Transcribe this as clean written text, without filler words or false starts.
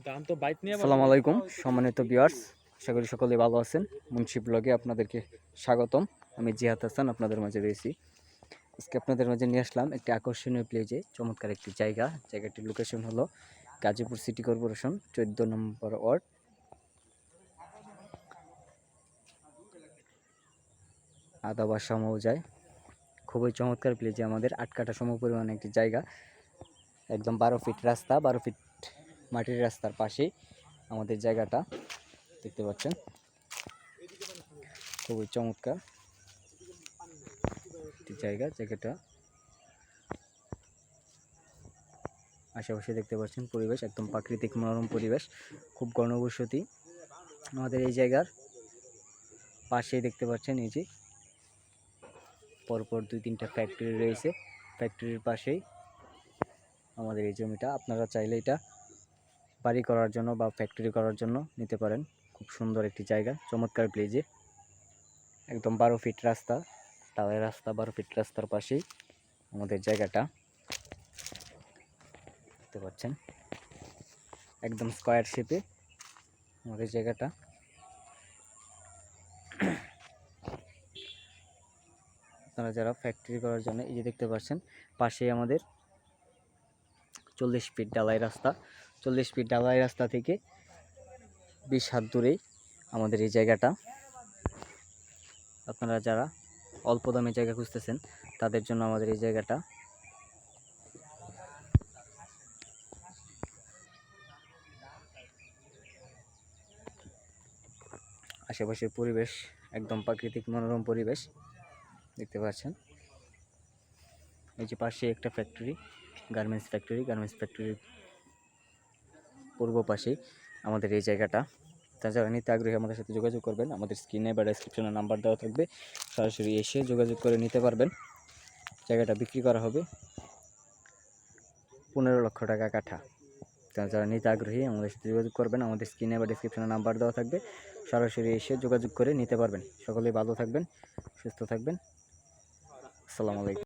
আসসালামু আলাইকুম সম্মানিত ভিউয়ার্স, আশা করি সকলেই ভালো আছেন। মুন্সি ব্লগে আপনাদেরকে স্বাগতম। আমি জিহাদ হাসান আপনাদের মাঝে রয়েছি। আজকে আপনাদের মাঝে নিয়ে আসলাম একটি আকর্ষণীয় প্লেজে চমৎকার একটি জায়গাটির লোকেশন হলো গাজীপুর সিটি কর্পোরেশন 14 নম্বর ওয়ার্ড, আদাবাসা মৌজায়। খুবই চমৎকার প্লেজে, আমাদের 8 কাঠা সম পরিমাণে একটি জায়গা, একদম 12 ফিট রাস্তা, 12 ফিট মাটির রাস্তার পাশেই আমাদের জায়গাটা দেখতে পাচ্ছেন। খুবই চমৎকার একটি জায়গাটা আশেপাশে দেখতে পাচ্ছেন পরিবেশ একদম প্রাকৃতিক মনোরম পরিবেশ, খুব ঘনবসতি। আমাদের এই জায়গার পাশেই দেখতে পাচ্ছেন এই যে পরপর 2-3টা ফ্যাক্টরি রয়েছে। ফ্যাক্টরির পাশেই আমাদের এই জমিটা। আপনারা চাইলে এটা বাড়ি করার জন্য বা ফ্যাক্টরি করার জন্য নিতে পারেন। খুব সুন্দর একটি জায়গা, চমৎকার প্লেজে, একদম 12 ফিট রাস্তা, টাওয়ার রাস্তা, 12 ফিট রাস্তার পাশেই আমাদের জায়গাটা দেখতে পাচ্ছেন। একদম স্কয়ার শেপে আমাদের জায়গাটা। আপনারা যারা ফ্যাক্টরি করার জন্য এই যে দেখতে পাচ্ছেন পাশেই আমাদের 40 ফিট ঢালাই রাস্তা। 40 ফিট ঢালাই রাস্তা থেকে 20 হাত দূরেই আমাদের এই জায়গাটা। আপনারা যারা অল্প দামে জায়গা খুঁজতেছেন তাদের জন্য আমাদের এই জায়গাটা। আশেপাশের পরিবেশ একদম প্রাকৃতিক মনোরম পরিবেশ দেখতে পাচ্ছেন। এই যে পাশে একটা ফ্যাক্টরি, গার্মেন্টস ফ্যাক্টরির পূর্ব পাশেই আমাদের এই জায়গাটা। তাছাড়া নিতে আগ্রহী আমাদের সাথে যোগাযোগ করবেন, আমাদের স্ক্রিনে বা ডেসক্রিপশনে নাম্বার দেওয়া থাকবে, সরাসরি এসে যোগাযোগ করে নিতে পারবেন। জায়গাটা বিক্রি করা হবে 15 লক্ষ টাকা কাঠা। যারা নিতে আগ্রহী আমাদের সাথে যোগাযোগ করবেন, আমাদের স্ক্রিনে বা ডেসক্রিপশনে নাম্বার দেওয়া থাকবে, সরাসরি এসে যোগাযোগ করে নিতে পারবেন। সকলেই ভালো থাকবেন, সুস্থ থাকবেন। আসসালামু আলাইকুম।